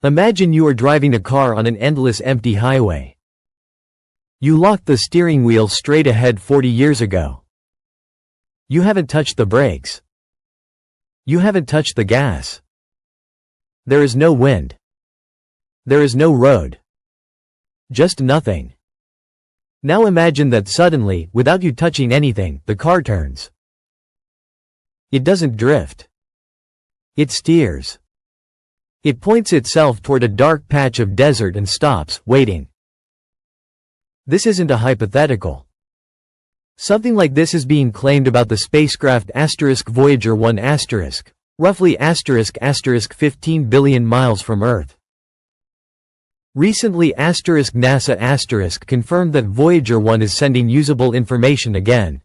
Imagine you are driving a car on an endless empty highway. You locked the steering wheel straight ahead 40 years ago. You haven't touched the brakes. You haven't touched the gas. There is no wind. There is no road. Just nothing. Now imagine that suddenly, without you touching anything, the car turns. It doesn't drift. It steers. It points itself toward a dark patch of desert and stops, waiting. This isn't a hypothetical. Something like this is being claimed about the spacecraft Voyager 1 roughly 15 billion miles from Earth. Recently NASA confirmed that Voyager 1 is sending usable information again.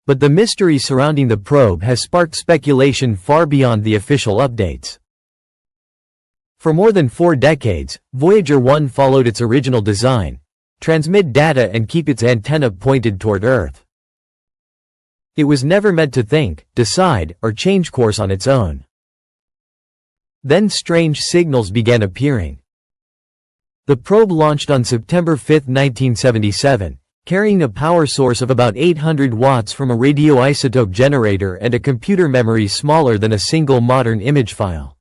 But the mystery surrounding the probe has sparked speculation far beyond the official updates. For more than 4 decades, Voyager 1 followed its original design: transmit data and keep its antenna pointed toward Earth. It was never meant to think, decide, or change course on its own. Then strange signals began appearing. The probe launched on September 5, 1977, carrying a power source of about 800 watts from a radioisotope generator and a computer memory smaller than a single modern image file.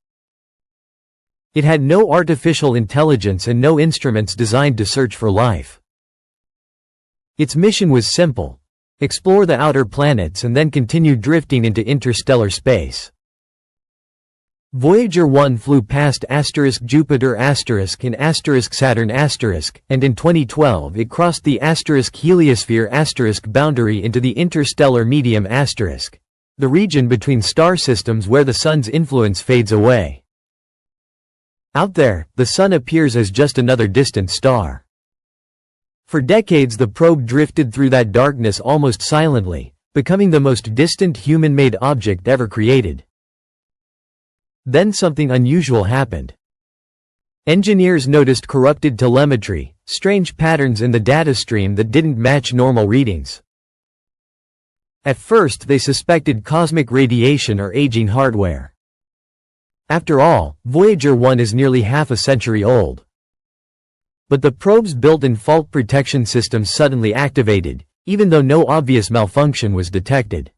It had no artificial intelligence and no instruments designed to search for life. Its mission was simple: explore the outer planets and then continue drifting into interstellar space. Voyager 1 flew past Jupiter and Saturn and in 2012 it crossed the heliosphere boundary into the interstellar medium the region between star systems where the Sun's influence fades away. Out there, the Sun appears as just another distant star. For decades the probe drifted through that darkness almost silently, becoming the most distant human-made object ever created. Then something unusual happened. Engineers noticed corrupted telemetry, strange patterns in the data stream that didn't match normal readings. At first they suspected cosmic radiation or aging hardware. After all, Voyager 1 is nearly half a century old. But the probe's built-in fault protection system suddenly activated, even though no obvious malfunction was detected.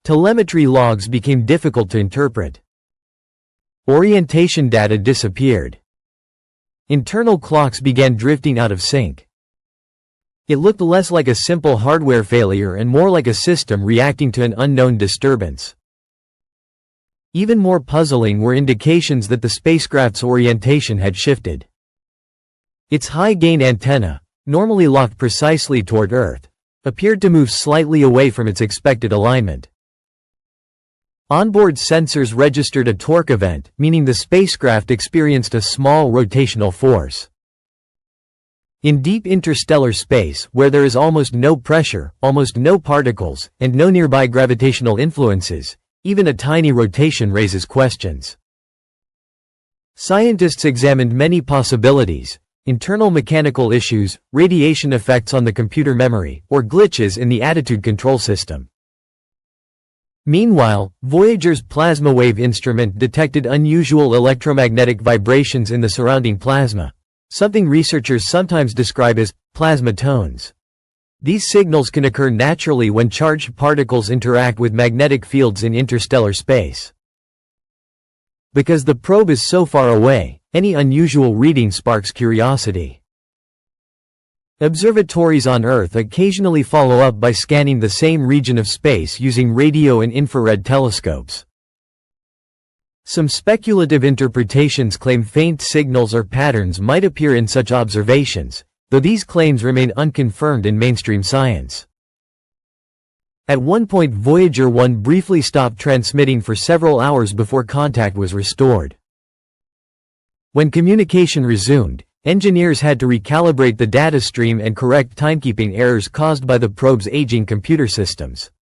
Telemetry logs became difficult to interpret. Orientation data disappeared. Internal clocks began drifting out of sync. It looked less like a simple hardware failure and more like a system reacting to an unknown disturbance. Even more puzzling were indications that the spacecraft's orientation had shifted. Its high-gain antenna, normally locked precisely toward Earth, appeared to move slightly away from its expected alignment. Onboard sensors registered a torque event, meaning the spacecraft experienced a small rotational force. In deep interstellar space, where there is almost no pressure, almost no particles, and no nearby gravitational influences, even a tiny rotation raises questions. Scientists examined many possibilities: internal mechanical issues, radiation effects on the computer memory, or glitches in the attitude control system. Meanwhile, Voyager's plasma wave instrument detected unusual electromagnetic vibrations in the surrounding plasma, something researchers sometimes describe as plasma tones. These signals can occur naturally when charged particles interact with magnetic fields in interstellar space. Because the probe is so far away, any unusual reading sparks curiosity. Observatories on Earth occasionally follow up by scanning the same region of space using radio and infrared telescopes. Some speculative interpretations claim faint signals or patterns might appear in such observations, though these claims remain unconfirmed in mainstream science. At one point Voyager 1 briefly stopped transmitting for several hours before contact was restored. When communication resumed, engineers had to recalibrate the data stream and correct timekeeping errors caused by the probe's aging computer systems.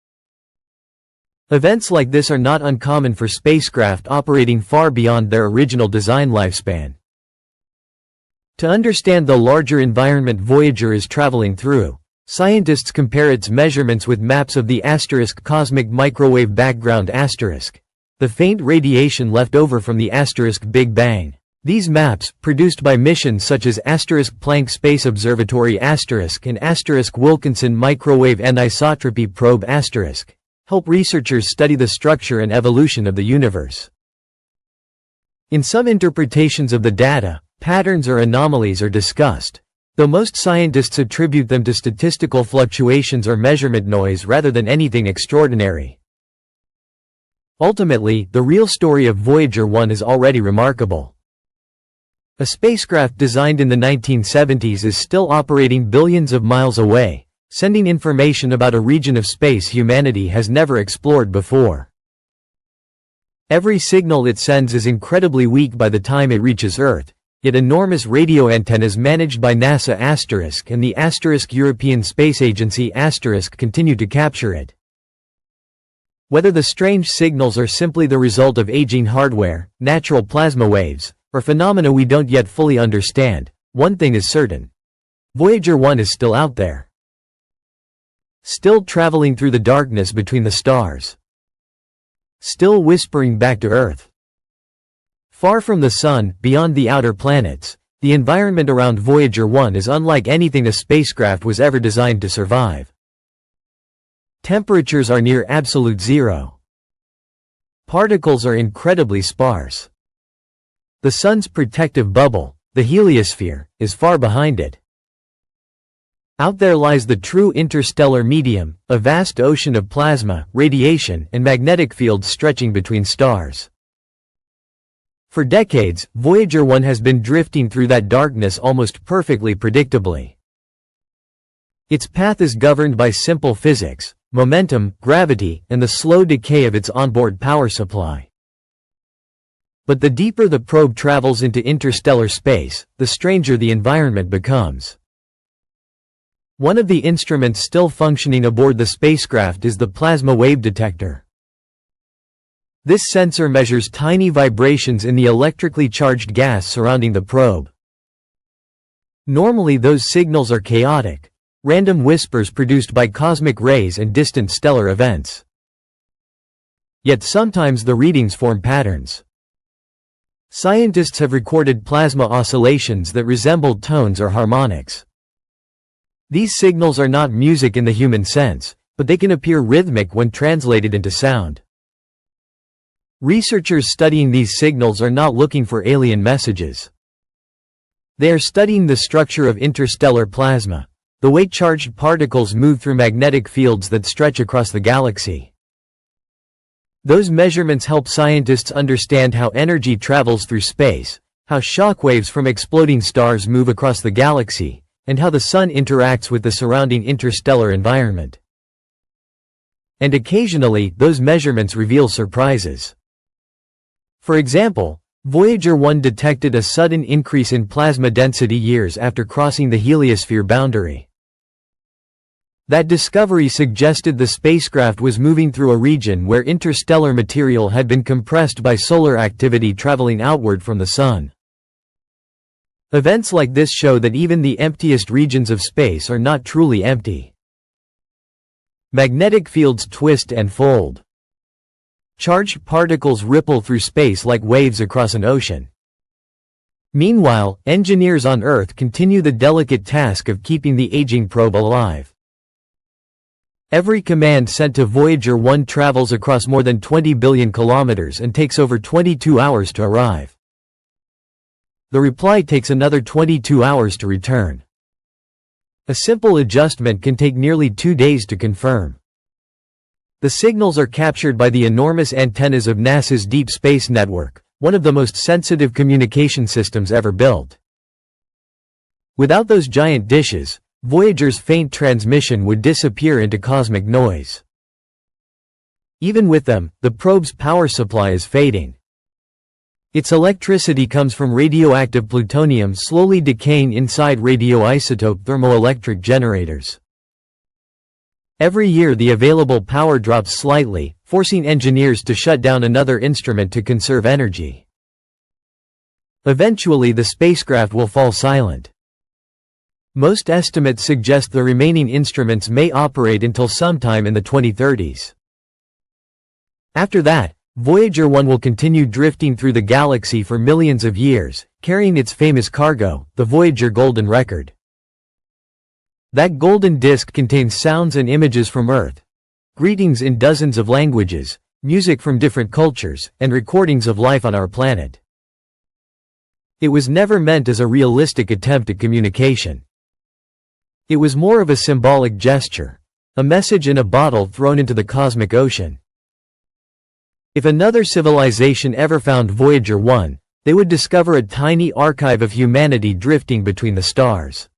Events like this are not uncommon for spacecraft operating far beyond their original design lifespan. To understand the larger environment Voyager is traveling through, scientists compare its measurements with maps of the cosmic microwave background the faint radiation left over from the Big Bang. These maps, produced by missions such as Planck Space Observatory and Wilkinson Microwave Anisotropy Probe help researchers study the structure and evolution of the universe. In some interpretations of the data, patterns or anomalies are discussed, though most scientists attribute them to statistical fluctuations or measurement noise rather than anything extraordinary. Ultimately, the real story of Voyager 1 is already remarkable. A spacecraft designed in the 1970s is still operating billions of miles away, sending information about a region of space humanity has never explored before. Every signal it sends is incredibly weak by the time it reaches Earth, yet enormous radio antennas managed by NASA and the European Space Agency continue to capture it. Whether the strange signals are simply the result of aging hardware, natural plasma waves, or phenomena we don't yet fully understand, one thing is certain. Voyager 1 is still out there. Still traveling through the darkness between the stars. Still whispering back to Earth. Far from the Sun, beyond the outer planets, the environment around Voyager 1 is unlike anything a spacecraft was ever designed to survive. Temperatures are near absolute zero. Particles are incredibly sparse. The Sun's protective bubble, the heliosphere, is far behind it. Out there lies the true interstellar medium, a vast ocean of plasma, radiation, and magnetic fields stretching between stars. For decades, Voyager 1 has been drifting through that darkness almost perfectly predictably. Its path is governed by simple physics, momentum, gravity, and the slow decay of its onboard power supply. But the deeper the probe travels into interstellar space, the stranger the environment becomes. One of the instruments still functioning aboard the spacecraft is the plasma wave detector. This sensor measures tiny vibrations in the electrically charged gas surrounding the probe. Normally those signals are chaotic, random whispers produced by cosmic rays and distant stellar events. Yet sometimes the readings form patterns. Scientists have recorded plasma oscillations that resemble tones or harmonics. These signals are not music in the human sense, but they can appear rhythmic when translated into sound. Researchers studying these signals are not looking for alien messages. They are studying the structure of interstellar plasma, the way charged particles move through magnetic fields that stretch across the galaxy. Those measurements help scientists understand how energy travels through space, how shockwaves from exploding stars move across the galaxy, and how the Sun interacts with the surrounding interstellar environment. And occasionally, those measurements reveal surprises. For example, Voyager 1 detected a sudden increase in plasma density years after crossing the heliosphere boundary. That discovery suggested the spacecraft was moving through a region where interstellar material had been compressed by solar activity traveling outward from the Sun. Events like this show that even the emptiest regions of space are not truly empty. Magnetic fields twist and fold. Charged particles ripple through space like waves across an ocean. Meanwhile, engineers on Earth continue the delicate task of keeping the aging probe alive. Every command sent to Voyager 1 travels across more than 20 billion kilometers and takes over 22 hours to arrive. The reply takes another 22 hours to return. A simple adjustment can take nearly 2 days to confirm. The signals are captured by the enormous antennas of NASA's Deep Space Network, one of the most sensitive communication systems ever built. Without those giant dishes, Voyager's faint transmission would disappear into cosmic noise. Even with them, the probe's power supply is fading. Its electricity comes from radioactive plutonium slowly decaying inside radioisotope thermoelectric generators. Every year the available power drops slightly, forcing engineers to shut down another instrument to conserve energy. Eventually the spacecraft will fall silent. Most estimates suggest the remaining instruments may operate until sometime in the 2030s. After that, Voyager 1 will continue drifting through the galaxy for millions of years, carrying its famous cargo, the Voyager Golden Record. That golden disk contains sounds and images from Earth, greetings in dozens of languages, music from different cultures, and recordings of life on our planet. It was never meant as a realistic attempt at communication. It was more of a symbolic gesture, a message in a bottle thrown into the cosmic ocean. If another civilization ever found Voyager 1, they would discover a tiny archive of humanity drifting between the stars.